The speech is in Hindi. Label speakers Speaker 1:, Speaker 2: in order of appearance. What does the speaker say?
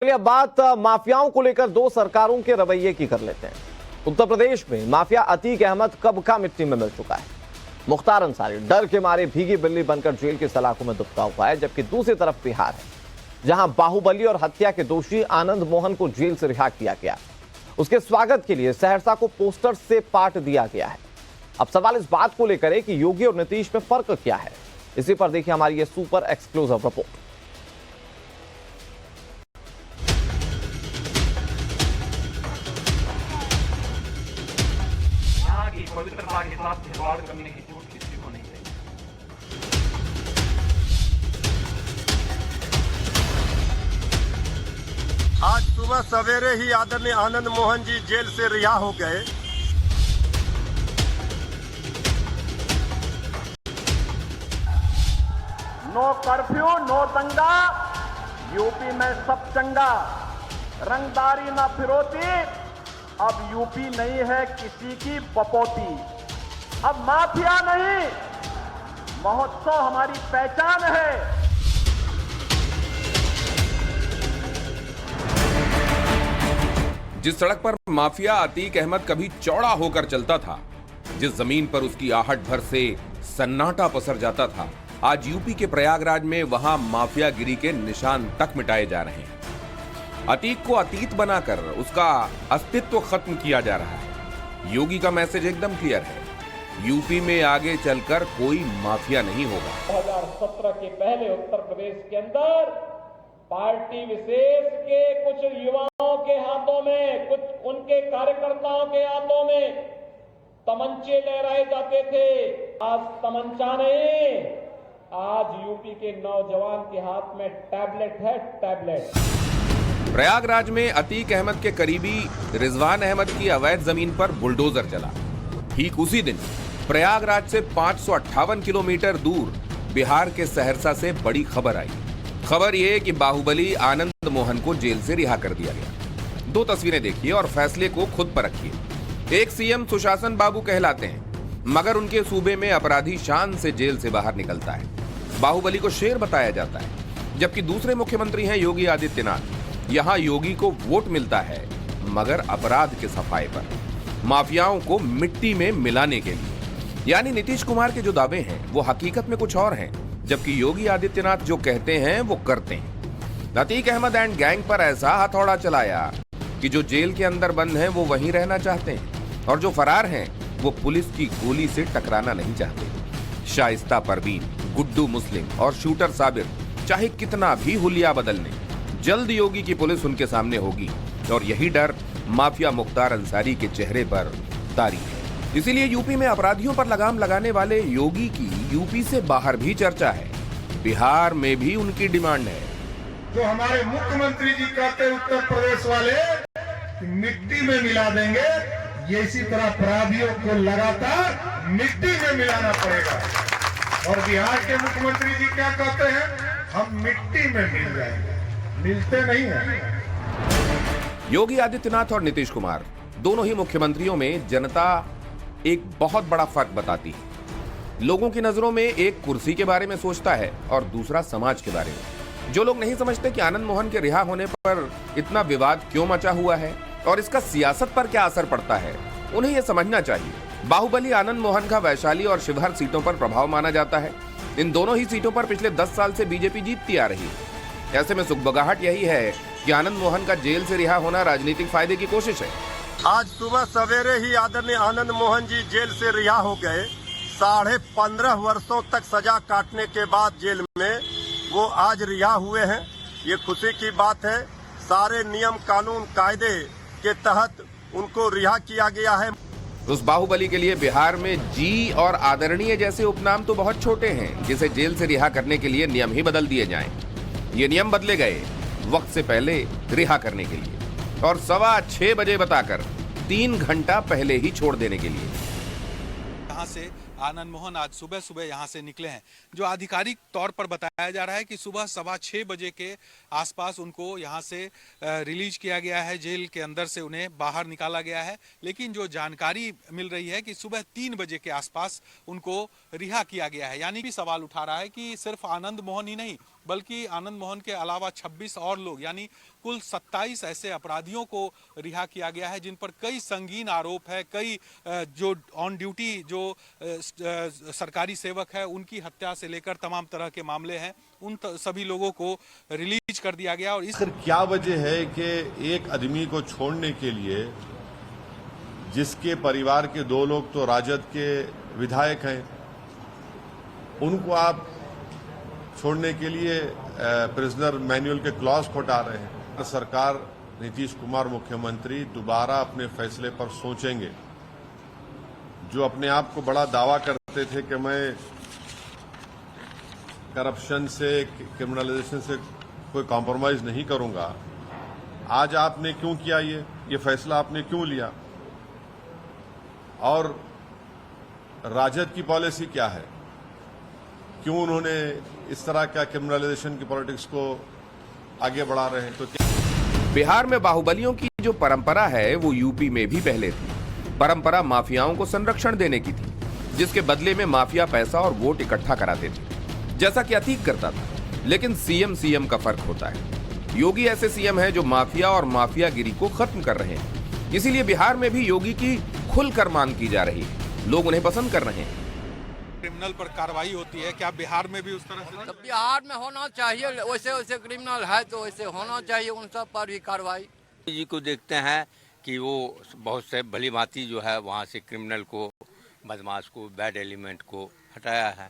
Speaker 1: चलिए अब बात माफियाओं को लेकर दो सरकारों के रवैये की कर लेते हैं। उत्तर प्रदेश में माफिया अतीक अहमद कब का मिट्टी में मिल चुका है। मुख्तार अंसारी डर के मारे भीगी बिल्ली बनकर जेल के सलाखों में दुबका हुआ है, जबकि दूसरी तरफ बिहार है, जहां बाहुबली और हत्या के दोषी आनंद मोहन को जेल से रिहा किया गया। उसके स्वागत के लिए सहरसा को पोस्टर से पाट दिया गया है। अब सवाल इस बात को लेकर है कि योगी और नीतीश में फर्क क्या है। इसी पर देखिए हमारी ये सुपर एक्सक्लूसिव रिपोर्ट।
Speaker 2: पवित्रता के साथ खिलवाड़ करने की चोट किसी को नहीं देगी।
Speaker 3: आज सुबह सवेरे ही आदरणीय आनंद मोहन जी जेल से रिहा हो गए।
Speaker 2: नो कर्फ्यू, नो दंगा, यूपी में सब चंगा, रंगदारी ना फिरौती। अब यूपी नहीं है किसी की बपोती, अब माफिया नहीं, महोत्सव हमारी पहचान है।
Speaker 4: जिस सड़क पर माफिया अतीक अहमद कभी चौड़ा होकर चलता था, जिस जमीन पर उसकी आहट भर से सन्नाटा पसर जाता था, आज यूपी के प्रयागराज में वहां माफियागिरी के निशान तक मिटाए जा रहे हैं। अतीक को अतीत बनाकर उसका अस्तित्व खत्म किया जा रहा है। योगी का मैसेज एकदम क्लियर है, यूपी में आगे चलकर कोई माफिया नहीं होगा।
Speaker 2: 2017 के पहले उत्तर प्रदेश के अंदर पार्टी विशेष के कुछ युवाओं के हाथों में, कुछ उनके कार्यकर्ताओं के हाथों में तमंचे लहराए जाते थे। आज तमंचा नहीं, आज यूपी के नौजवान के हाथ में टैबलेट है, टैबलेट।
Speaker 4: प्रयागराज में अतीक अहमद के करीबी रिजवान अहमद की अवैध जमीन पर बुलडोजर चला। ठीक उसी दिन प्रयागराज से 558 किलोमीटर दूर बिहार के सहरसा से बड़ी खबर आई। खबर यह कि बाहुबली आनंद मोहन को जेल से रिहा कर दिया गया। दो तस्वीरें देखिए और फैसले को खुद परखिए। एक सीएम सुशासन बाबू कहलाते हैं, मगर उनके सूबे में अपराधी शान से जेल से बाहर निकलता है। बाहुबली को शेर बताया जाता है, जबकि दूसरे मुख्यमंत्री हैं योगी आदित्यनाथ। यहां योगी को वोट मिलता है, मगर अपराध के सफाए पर, माफियाओं को मिट्टी में मिलाने के लिए। यानी नीतीश कुमार के जो दावे हैं वो हकीकत में कुछ और हैं, जबकि योगी आदित्यनाथ जो कहते हैं वो करते हैं। अतीक अहमद एंड गैंग पर ऐसा हथौड़ा चलाया कि जो जेल के अंदर बंद हैं वो वहीं रहना चाहते हैं, और जो फरार हैं वो पुलिस की गोली से टकराना नहीं चाहते। शाइस्ता परवीन, गुड्डू मुस्लिम और शूटर साबिर चाहे कितना भी हुलिया बदल लें, जल्द योगी की पुलिस उनके सामने होगी, और यही डर माफिया मुख्तार अंसारी के चेहरे पर तारी है। इसीलिए यूपी में अपराधियों पर लगाम लगाने वाले योगी की यूपी से बाहर भी चर्चा है। बिहार में भी उनकी डिमांड है।
Speaker 5: जो हमारे मुख्यमंत्री जी कहते उत्तर प्रदेश वाले कि मिट्टी में मिला देंगे, ये इसी तरह अपराधियों को लगातार मिट्टी में मिलाना पड़ेगा। और बिहार के मुख्यमंत्री जी क्या कहते हैं, हम मिट्टी में मिल जाएंगे, मिलते नहीं हैं।
Speaker 4: योगी आदित्यनाथ और नीतीश कुमार दोनों ही मुख्यमंत्रियों में जनता एक बहुत बड़ा फर्क बताती है। लोगों की नजरों में एक कुर्सी के बारे में सोचता है और दूसरा समाज के बारे में। जो लोग नहीं समझते कि आनंद मोहन के रिहा होने पर इतना विवाद क्यों मचा हुआ है और इसका सियासत पर क्या असर पड़ता है, उन्हें यह समझना चाहिए। बाहुबली आनंद मोहन का वैशाली और शिवहर सीटों पर प्रभाव माना जाता है। इन दोनों ही सीटों पर पिछले 10 साल से बीजेपी जीतती आ रही है। ऐसे में सुखबगाहट यही है कि आनंद मोहन का जेल से रिहा होना राजनीतिक फायदे की कोशिश है।
Speaker 3: आज सुबह सवेरे ही आदरणीय आनंद मोहन जी जेल से रिहा हो गए। 15.5 वर्षों तक सजा काटने के बाद जेल में वो आज रिहा हुए हैं। ये खुशी की बात है। सारे नियम कानून कायदे के तहत उनको रिहा किया गया है।
Speaker 4: उस बाहुबली के लिए बिहार में जी और आदरणीय जैसे उपनाम तो बहुत छोटे हैं, जिसे जेल से रिहा करने के लिए नियम ही बदल दिए जाएं। ये नियम बदले गए वक्त से पहले रिहा करने के लिए, और 6:15 बजे बताकर 3 घंटा पहले ही छोड़ देने के लिए।
Speaker 6: यहाँ से आनंद मोहन आज सुबह सुबह यहाँ से निकले हैं। जो आधिकारिक तौर पर बताया जा रहा है कि सुबह 6:15 बजे के आसपास उनको यहाँ से रिलीज किया गया है, जेल के अंदर से उन्हें बाहर निकाला गया है। लेकिन जो जानकारी मिल रही है कि सुबह 3 बजे के आसपास उनको रिहा किया गया है। यानी भी सवाल उठा रहा है कि सिर्फ आनंद मोहन ही नहीं, बल्कि आनंद मोहन के अलावा 26 और लोग यानी कुल 27 ऐसे अपराधियों को रिहा किया गया है, जिन पर कई संगीन आरोप है। कई जो ऑन ड्यूटी जो सरकारी सेवक है उनकी हत्या से लेकर तमाम तरह के मामले हैं, उन सभी लोगों को रिलीज कर दिया गया। और
Speaker 7: आखिर क्या वजह है कि एक आदमी को छोड़ने के लिए, जिसके परिवार के 2 लोग तो राजद के विधायक हैं, उनको आप छोड़ने के लिए प्रिजनर मैनुअल के क्लॉज को हटा रहे हैं? सरकार, नीतीश कुमार मुख्यमंत्री दोबारा अपने फैसले पर सोचेंगे। जो अपने आप को बड़ा दावा करते थे कि मैं करप्शन से, क्रिमिनलाइजेशन से कोई कॉम्प्रोमाइज नहीं करूंगा, आज आपने क्यों किया? ये फैसला आपने क्यों लिया? और राजद की पॉलिसी क्या है? क्यों उन्होंने इस तरह का क्रिमिनलाइजेशन की पॉलिटिक्स को आगे बढ़ा रहे हैं? तो
Speaker 4: बिहार में बाहुबलियों की जो परंपरा है वो यूपी में भी पहले थी। परंपरा माफियाओं को संरक्षण देने की थी, जिसके बदले में माफिया पैसा और वोट इकट्ठा कराते थे, जैसा कि अतीक करता था। लेकिन सीएम का फर्क होता है। योगी ऐसे सीएम है जो माफिया और माफियागिरी को खत्म कर रहे हैं। इसीलिए बिहार में भी योगी की खुलकर मांग की जा रही है। लोग उन्हें पसंद कर रहे हैं।
Speaker 6: क्रिमिनल पर कार्रवाई होती है, क्या बिहार में भी उस तरह से?
Speaker 8: तो बिहार में होना चाहिए, वैसे वैसे क्रिमिनल है तो वैसे होना चाहिए उन सब पर भी कार्रवाई।
Speaker 9: जी को देखते हैं कि वो बहुत से भली भांति जो है वहाँ से क्रिमिनल को, बदमाश को, बैड एलिमेंट को हटाया है।